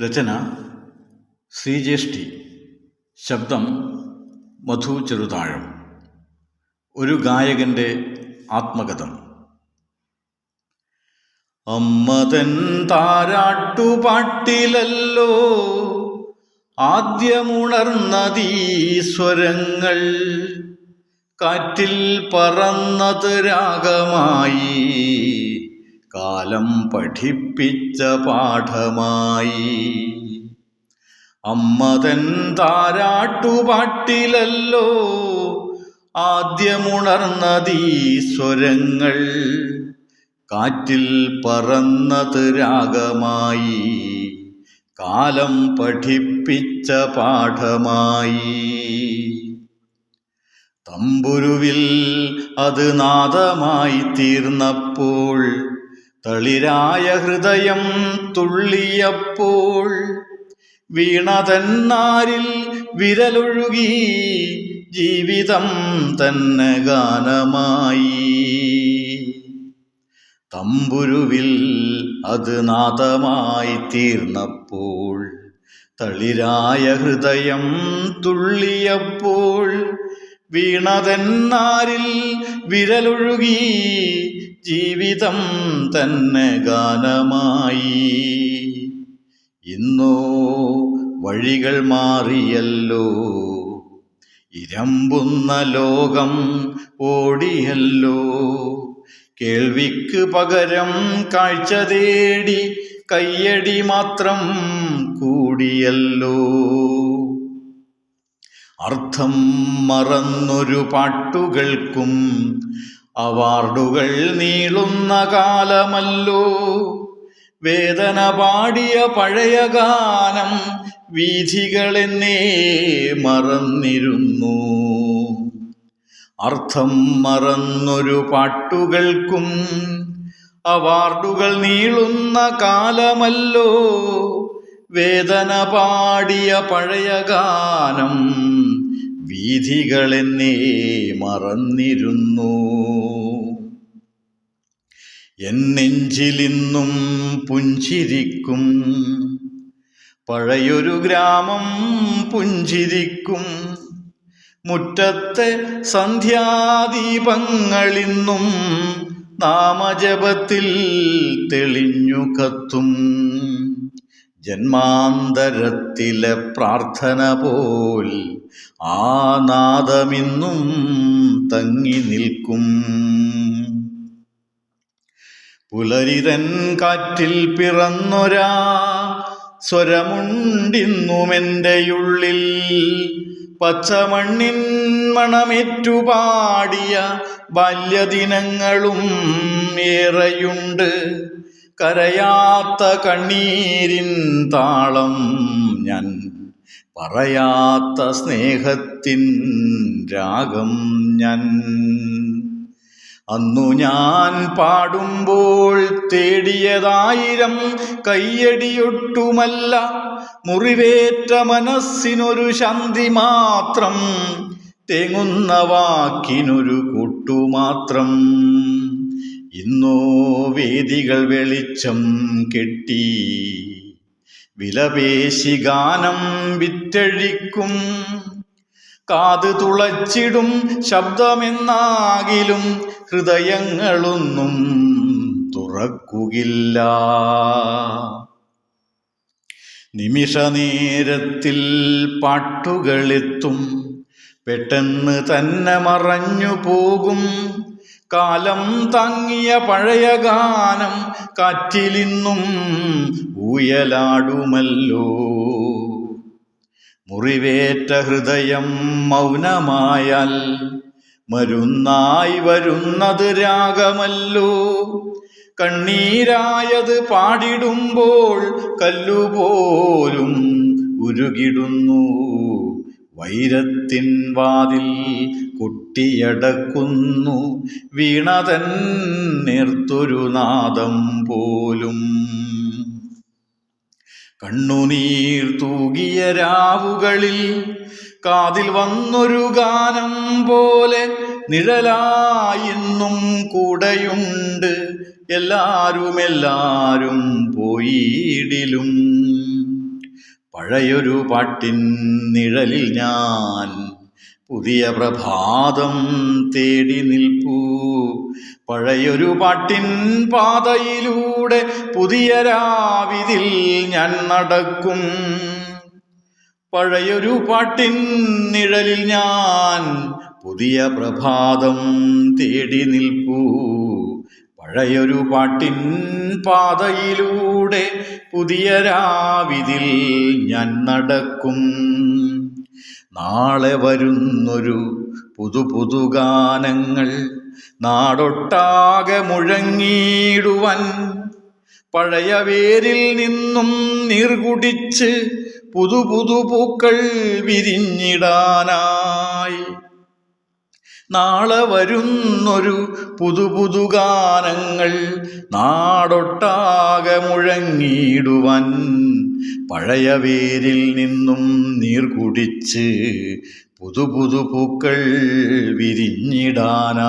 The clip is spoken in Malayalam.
രചന ശ്രീജേഷ്ടി. ശബ്ദം മധു ചെറുതാഴം. ഒരു ഗായകൻ്റെ ആത്മകഥം. അമ്മതൻ താരാട്ടുപാട്ടിലല്ലോ ആദ്യമുണർന്നതീ സ്വരങ്ങൾ, കാറ്റിൽ പറന്നത് രാഗമായി, കാലം പഠിപ്പിച്ച പാഠമായി. അമ്മതൻ താരാട്ടുപാട്ടിലല്ലോ ആദ്യമുണർന്നതീ സ്വരങ്ങൾ, കാറ്റിൽ പറന്നത് രാഗമായി, കാലം പഠിപ്പിച്ച പാഠമായി. തമ്പുരുവിൽ അത് നാദമായി തീർന്നപ്പോൾ, തളിരായ ഹൃദയം തുള്ളിയപ്പോൾ, വീണതന്നാരിൽ വിരലൊഴുകി, ജീവിതം തന്നെ ഗാനമായി. തമ്പുരുവിൽ അത് നാദമായി തീർന്നപ്പോൾ, തളിരായ ഹൃദയം തുള്ളിയപ്പോൾ, വീണതന്നാരിൽ വിരലൊഴുകി, ജീവിതം തന്നെ ഗാനമായി. ഇന്നോ വഴികൾ മാറിയല്ലോ, ഇരമ്പുന്ന ലോകം ഓടിയല്ലോ, കേൾവിക്ക് പകരം കാഴ്ച തേടി കയ്യടി മാത്രം കൂടിയല്ലോ. അർത്ഥം മറന്നൊരു പാട്ടുകൾക്കും അവാർഡുകൾ നീളുന്ന കാലമല്ലോ, വേദന പാടിയ പഴയ ഗാനം വീഥികളെന്നേ മറന്നിരുന്നു. അർത്ഥം മറന്നൊരു പാട്ടുകൾക്കും അവാർഡുകൾ നീളുന്ന കാലമല്ലോ, വേദന പാടിയ പഴയ ഗാനം വീഥികളെന്നേ മറന്നിരുന്നു. എൻ നെഞ്ചിലിന്നും പുഞ്ചിരിക്കും പഴയൊരു ഗ്രാമം പുഞ്ചിരിക്കും, മുറ്റത്തെ സന്ധ്യാദീപങ്ങളിന്നും നാമജപത്തിൽ തെളിഞ്ഞു കത്തും. ജന്മാന്തരത്തിലെ പ്രാർത്ഥന പോൽ ആ നാദമിന്നും തങ്ങി നിൽക്കും. പുലരിതൻ കാറ്റിൽ പിറന്നൊരാ സ്വരമുണ്ടിന്നുമെൻ്റെയുള്ളിൽ, പച്ചമണ്ണിൻ മണമേറ്റുപാടിയ ബാല്യദിനങ്ങളും ഏറെയുണ്ട്. കരയാത്ത കണ്ണീരിൻ താളം ഞാൻ, പറയാത്ത സ്നേഹത്തിൻ രാഗം ഞാൻ. അന്നു ഞാൻ പാടുമ്പോൾ തേടിയതായിരം കയ്യടിയൊട്ടുമല്ല, മുറിവേറ്റ മനസ്സിനൊരു ശാന്തി മാത്രം, തേങ്ങുന്ന വാക്കിനൊരു കൂട്ടുമാത്രം. ഇന്നോ വേദികൾ വെളിച്ചം കെട്ടി, വിലപേശി ഗാനം വിറ്റഴിക്കും. കാത് തുളച്ചിടും ശബ്ദമെന്നാകിലും ഹൃദയങ്ങളൊന്നും തുറക്കുകില്ല. നിമിഷനേരത്തിൽ പാട്ടുകളെത്തും, പെട്ടെന്ന് തന്നെ മറഞ്ഞു പോകും. കാലം താങ്ങിയ പഴയ ഗാനം കാറ്റിലിന്നും ഊയലാടുമല്ലോ. മുറിവേറ്റ ഹൃദയം മൗനമായാൽ മരുന്നായി വരുന്നത് രാഗമല്ലോ. കണ്ണീരായത് പാടിടുമ്പോൾ കല്ലുപോലും ഉരുകിടുന്നു. വൈരത്തിൻ വാതിൽ കൊട്ടിയടക്കുന്നു, വീണതൻ നേർത്തൊരു നാദം പോലും. കണ്ണുനീർ തൂകിയ രാവുകളിൽ കാതിൽ വന്നൊരു ഗാനം പോലെ, നിഴലായെന്നും കൂടെയുണ്ട് എല്ലാരും പോയിടിലും. പഴയൊരു പാട്ടിൻ നിഴലിൽ ഞാൻ പുതിയ പ്രഭാതം തേടി നിൽപ്പൂ. പഴയൊരു പാട്ടിൻ പാതയിലൂടെ പുതിയ രാവിതിൽ ഞാൻ നടക്കും. പഴയൊരു പാട്ടിൻ നിഴലിൽ ഞാൻ പുതിയ പ്രഭാതം തേടി നിൽപ്പൂ. പഴയൊരു പാട്ടിൻ പാതയിലൂടെ പുതിയ രാവിതിൽ ഞാൻ നടക്കും. നാളെ വരുന്നൊരു പുതു ഗാനങ്ങൾ നാടൊട്ടാകെ മുഴങ്ങിയിടുവാൻ, പഴയ വേരിൽ നിന്നും നീർകുടിച്ച് പുതു പൂക്കൾ വിരിഞ്ഞിടാനായി. നാളെ വരുന്നൊരു പുതു ഗാനങ്ങൾ നാടൊട്ടാകെ മുഴങ്ങിയിടുവാൻ, പഴയ വേരിൽ നിന്നും നീർകുടിച്ച് പുതു പൂക്കൾ വിരിഞ്ഞിടാനായി.